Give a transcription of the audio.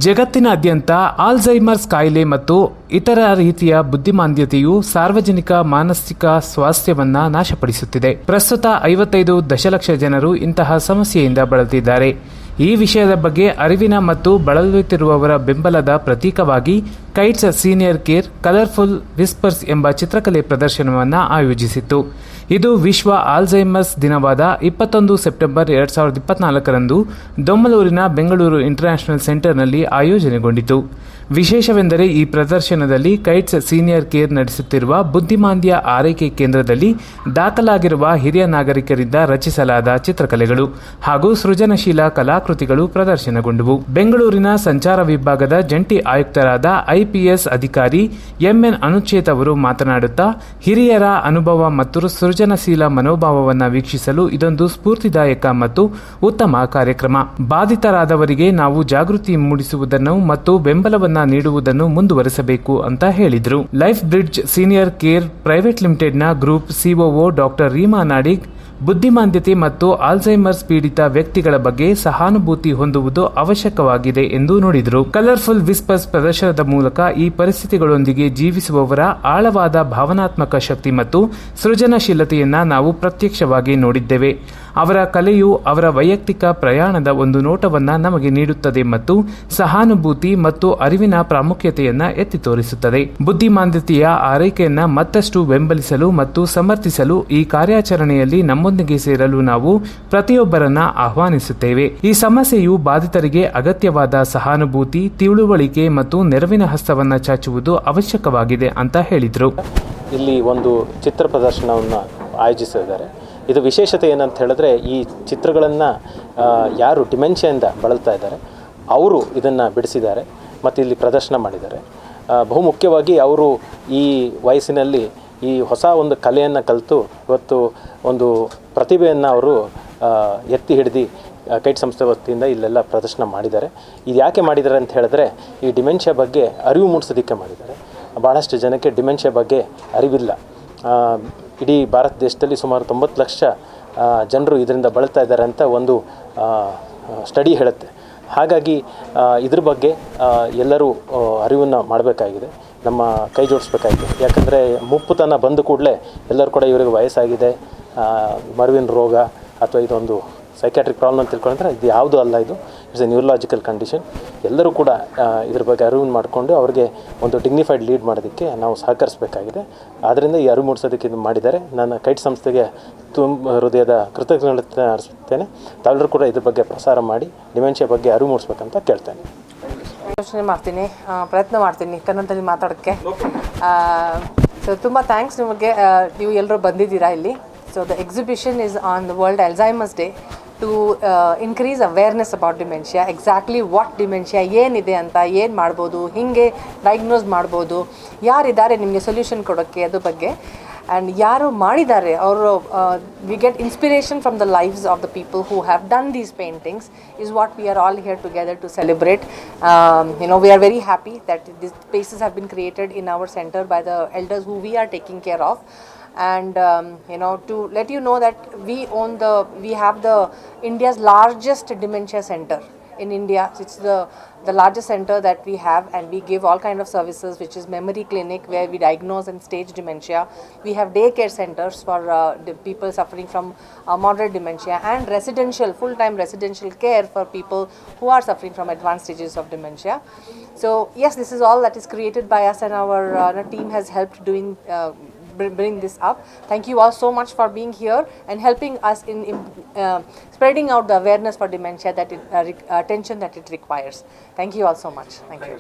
ಜಗತ್ತಿನಾದ್ಯಂತ ಆಲ್ಝೈಮರ್ಸ್ ಕಾಯಿಲೆ ಮತ್ತು ಇತರ ರೀತಿಯ ಬುದ್ಧಿಮಾಂದ್ಯತೆಯು ಸಾರ್ವಜನಿಕ ಮಾನಸಿಕ ಸ್ವಾಸ್ಥ್ಯವನ್ನ ನಾಶಪಡಿಸುತ್ತಿದೆ. ಪ್ರಸ್ತುತ 55 ದಶಲಕ್ಷ ಜನರು ಇಂತಹ ಸಮಸ್ಯೆಯಿಂದ ಬಳಲುತ್ತಿದ್ದಾರೆ. ಈ ವಿಷಯದ ಬಗ್ಗೆ ಅರಿವಿನ ಮತ್ತು ಬಳಲುತ್ತಿರುವವರ ಬೆಂಬಲದ ಪ್ರತೀಕವಾಗಿ kites senior care colourful whispers ಎಂಬ ಚಿತ್ರಕಲೆ ಪ್ರದರ್ಶನವನ್ನು ಆಯೋಜಿಸಿತ್ತು. ಇದು ವಿಶ್ವ ಆಲ್ಝೈಮರ್ಸ್ ದಿನವಾದ 21 ಸೆಪ್ಟೆಂಬರ್ 2024ರಂದು ದೊಮ್ಮಲೂರಿನ ಬೆಂಗಳೂರು ಇಂಟರ್ನ್ಯಾಷನಲ್ ಸೆಂಟರ್ನಲ್ಲಿ ಆಯೋಜನೆಗೊಂಡಿತು. ವಿಶೇಷವೆಂದರೆ ಈ ಪ್ರದರ್ಶನದಲ್ಲಿ ಕೈಟ್ಸ್ ಸೀನಿಯರ್ ಕೇರ್ ನಡೆಸುತ್ತಿರುವ ಬುದ್ಧಿಮಾಂದ್ಯ ಆರೈಕೆ ಕೇಂದ್ರದಲ್ಲಿ ದಾಖಲಾಗಿರುವ ಹಿರಿಯ ನಾಗರಿಕರಿಂದ ರಚಿಸಲಾದ ಚಿತ್ರಕಲೆಗಳು ಹಾಗೂ ಸೃಜನಶೀಲ ಕಲಾಕೃತಿಗಳು ಪ್ರದರ್ಶನಗೊಂಡವು. ಬೆಂಗಳೂರಿನ ಸಂಚಾರ ವಿಭಾಗದ ಜಂಟಿ ಆಯುಕ್ತರಾದ ಐಪಿಎಸ್ ಅಧಿಕಾರಿ ಎಂಎನ್ ಅನುಚೇತ್ ಅವರು ಮಾತನಾಡುತ್ತಾ, ಹಿರಿಯರ ಅನುಭವ ಮತ್ತು ಸೃಜನಶೀಲ ಮನೋಭಾವವನ್ನು ವೀಕ್ಷಿಸಲು ಇದೊಂದು ಸ್ಫೂರ್ತಿದಾಯಕ ಮತ್ತು ಉತ್ತಮ ಕಾರ್ಯಕ್ರಮ. ಬಾಧಿತರಾದವರಿಗೆ ನಾವು ಜಾಗೃತಿ ಮೂಡಿಸುವುದನ್ನು ಮತ್ತು ಬೆಂಬಲವನ್ನು ನೀಡುವುದನ್ನು ಮುಂದುವರೆಸಬೇಕು ಅಂತ ಹೇಳಿದರು. Life Bridge Senior Care Private ಲಿಮಿಟೆಡ್ನ group COO doctor Reema Nadig ಬುದ್ಧಿಮಾಂದ್ಯತೆ ಮತ್ತು ಆಲ್ಝೈಮರ್ಸ್ ಪೀಡಿತ ವ್ಯಕ್ತಿಗಳ ಬಗ್ಗೆ ಸಹಾನುಭೂತಿ ಹೊಂದುವುದು ಅವಶ್ಯಕವಾಗಿದೆ ಎಂದು ನುಡಿದರು. ಕಲರ್ಫುಲ್ ವಿಸ್ಪರ್ಸ್ ಪ್ರದರ್ಶನದ ಮೂಲಕ ಈ ಪರಿಸ್ಥಿತಿಗಳೊಂದಿಗೆ ಜೀವಿಸುವವರ ಆಳವಾದ ಭಾವನಾತ್ಮಕ ಶಕ್ತಿ ಮತ್ತು ಸೃಜನಶೀಲತೆಯನ್ನ ನಾವು ಪ್ರತ್ಯಕ್ಷವಾಗಿ ನೋಡಿದ್ದೇವೆ. ಅವರ ಕಲೆಯು ಅವರ ವೈಯಕ್ತಿಕ ಪ್ರಯಾಣದ ಒಂದು ನೋಟವನ್ನ ನಮಗೆ ನೀಡುತ್ತದೆ ಮತ್ತು ಸಹಾನುಭೂತಿ ಮತ್ತು ಅರಿವಿನ ಪ್ರಾಮುಖ್ಯತೆಯನ್ನ ಎತ್ತಿ ತೋರಿಸುತ್ತದೆ. ಬುದ್ಧಿಮಾಂದ್ಯತೆಯ ಆರೈಕೆಯನ್ನ ಮತ್ತಷ್ಟು ಬೆಂಬಲಿಸಲು ಮತ್ತು ಸಮರ್ಥಿಸಲು ಈ ಕಾರ್ಯಾಚರಣೆಯಲ್ಲಿ ನಮ್ಮೊಂದಿಗೆ ಸೇರಲು ನಾವು ಪ್ರತಿಯೊಬ್ಬರನ್ನ ಆಹ್ವಾನಿಸುತ್ತೇವೆ. ಈ ಸಮಸ್ಯೆಯು ಬಾಧಿತರಿಗೆ ಅಗತ್ಯವಾದ ಸಹಾನುಭೂತಿ, ತಿಳುವಳಿಕೆ ಮತ್ತು ನೆರವಿನ ಹಸ್ತವನ್ನ ಚಾಚುವುದು ಅವಶ್ಯಕವಾಗಿದೆ ಅಂತ ಹೇಳಿದರು. ಇಲ್ಲಿ ಒಂದು ಚಿತ್ರ ಪ್ರದರ್ಶನವನ್ನು ಆಯೋಜಿಸಿದ್ದಾರೆ. ಇದು ವಿಶೇಷತೆ ಏನಂತ ಹೇಳಿದ್ರೆ, ಈ ಚಿತ್ರಗಳನ್ನು ಯಾರು ಡಿಮೆನ್ಷಿಯಿಂದ ಬಳಲ್ತಾ ಇದ್ದಾರೆ ಅವರು ಇದನ್ನು ಬಿಡಿಸಿದ್ದಾರೆ ಮತ್ತು ಇಲ್ಲಿ ಪ್ರದರ್ಶನ ಮಾಡಿದ್ದಾರೆ. ಬಹುಮುಖ್ಯವಾಗಿ ಅವರು ಈ ವಯಸ್ಸಿನಲ್ಲಿ ಈ ಹೊಸ ಒಂದು ಕಲೆಯನ್ನು ಕಲಿತು ಇವತ್ತು ಒಂದು ಪ್ರತಿಭೆಯನ್ನು ಅವರು ಎತ್ತಿ ಹಿಡಿದು ಕೈಟ್ ಸಂಸ್ಥೆ ವತಿಯಿಂದ ಇಲ್ಲೆಲ್ಲ ಪ್ರದರ್ಶನ ಮಾಡಿದ್ದಾರೆ. ಇದು ಯಾಕೆ ಮಾಡಿದ್ದಾರೆ ಅಂತ ಹೇಳಿದ್ರೆ, ಈ ಡಿಮೆನ್ಷಿಯಾ ಬಗ್ಗೆ ಅರಿವು ಮೂಡಿಸೋದಕ್ಕೆ ಮಾಡಿದ್ದಾರೆ. ಭಾಳಷ್ಟು ಜನಕ್ಕೆ ಡಿಮೆನ್ಷಿಯಾ ಬಗ್ಗೆ ಅರಿವಿಲ್ಲ. ಇಡೀ ಭಾರತ ದೇಶದಲ್ಲಿ ಸುಮಾರು 90 ಲಕ್ಷ ಜನರು ಇದರಿಂದ ಬಳಲ್ತಾ ಇದ್ದಾರೆ ಅಂತ ಒಂದು ಸ್ಟಡಿ ಹೇಳುತ್ತೆ. ಹಾಗಾಗಿ ಇದ್ರ ಬಗ್ಗೆ ಎಲ್ಲರೂ ಅರಿವನ್ನು ಮಾಡಬೇಕಾಗಿದೆ, ನಮ್ಮ ಕೈ ಜೋಡಿಸ್ಬೇಕಾಗಿದೆ. ಯಾಕಂದರೆ ಮುಪ್ಪುತನ ಬಂದ ಕೂಡಲೇ ಎಲ್ಲರೂ ಕೂಡ ಇವರಿಗೆ ವಯಸ್ಸಾಗಿದೆ, ಮರುವಿನ ರೋಗ ಅಥವಾ ಇದೊಂದು ಸೈಕ್ಯಾಟ್ರಿಕ್ ಪ್ರಾಬ್ಲಮ್ ಅಂತ ತಿಳ್ಕೊಂಡ್ರೆ ಇದು ಯಾವುದೂ ಅಲ್ಲ. ಇದು ಇಟ್ಸ್ ಎ ನ್ಯೂರಲಾಜಿಕಲ್ ಕಂಡೀಷನ್. ಎಲ್ಲರೂ ಕೂಡ ಇದ್ರ ಬಗ್ಗೆ ಅರಿವನ್ನು ಮಾಡಿಕೊಂಡು ಅವ್ರಿಗೆ ಒಂದು ಡಿಗ್ನಿಫೈಡ್ ಲೀಡ್ ಮಾಡೋದಕ್ಕೆ ನಾವು ಸಹಕರಿಸಬೇಕಾಗಿದೆ. ಆದ್ದರಿಂದ ಈ ಅರಿವು ಮೂಡಿಸೋದಕ್ಕೆ ಇದು ಮಾಡಿದ್ದಾರೆ. ನಾನು ಕೈಟ್ ಸಂಸ್ಥೆಗೆ ತುಂಬ ಹೃದಯದ ಕೃತಜ್ಞತೆ ಅರ್ಪಿಸ್ತೇನೆ. ತಾವೆಲ್ಲರೂ ಕೂಡ ಇದ್ರ ಬಗ್ಗೆ ಪ್ರಸಾರ ಮಾಡಿ ಡಿಮೆನ್ಷಿಯಾ ಬಗ್ಗೆ ಅರಿವು ಮೂಡಿಸ್ಬೇಕಂತ ಕೇಳ್ತೇನೆ. ಯೋಚನೆ ಮಾಡ್ತೀನಿ, ಪ್ರಯತ್ನ ಮಾಡ್ತೀನಿ ಕನ್ನಡದಲ್ಲಿ ಮಾತಾಡೋಕ್ಕೆ. ಸೊ ತುಂಬ ಥ್ಯಾಂಕ್ಸ್ ನಿಮಗೆ, ನೀವು ಎಲ್ಲರೂ ಬಂದಿದ್ದೀರಾ ಇಲ್ಲಿ. So the exhibition is on the world Alzheimer's day to increase awareness about dementia. Exactly what dementia ಏನಿದೆ ಅಂತ, ಏನು ಮಾಡ್ಬೋದು, ಹಿಂಗೆ ಡಯಾಗ್ನೋಸ್ ಮಾಡ್ಬೋದು, ಯಾರಿದ್ದಾರೆ ನಿಮಗೆ ಸೊಲ್ಯೂಷನ್ ಕೊಡೋಕ್ಕೆ ಅದ್ರ ಬಗ್ಗೆ, ಆ್ಯಂಡ್ ಯಾರು ಮಾಡಿದ್ದಾರೆ ಅವರು we get inspiration from the lives of the people who have done these paintings is what we are all here together to celebrate. We are very happy that these spaces have been created in our center by the elders who we are taking care of. And to let you know that we have the India's largest dementia center in India. It's the largest center that we have, and we give all kind of services, which is memory clinic where we diagnose and stage dementia. We have daycare centers for the people suffering from moderate dementia, and full-time residential care for people who are suffering from advanced stages of dementia. So yes, this is all that is created by us, and our team has helped bring this up. Thank you all so much for being here and helping us in spreading out the awareness for dementia, that attention that it requires. Thank you all so much. Thank you.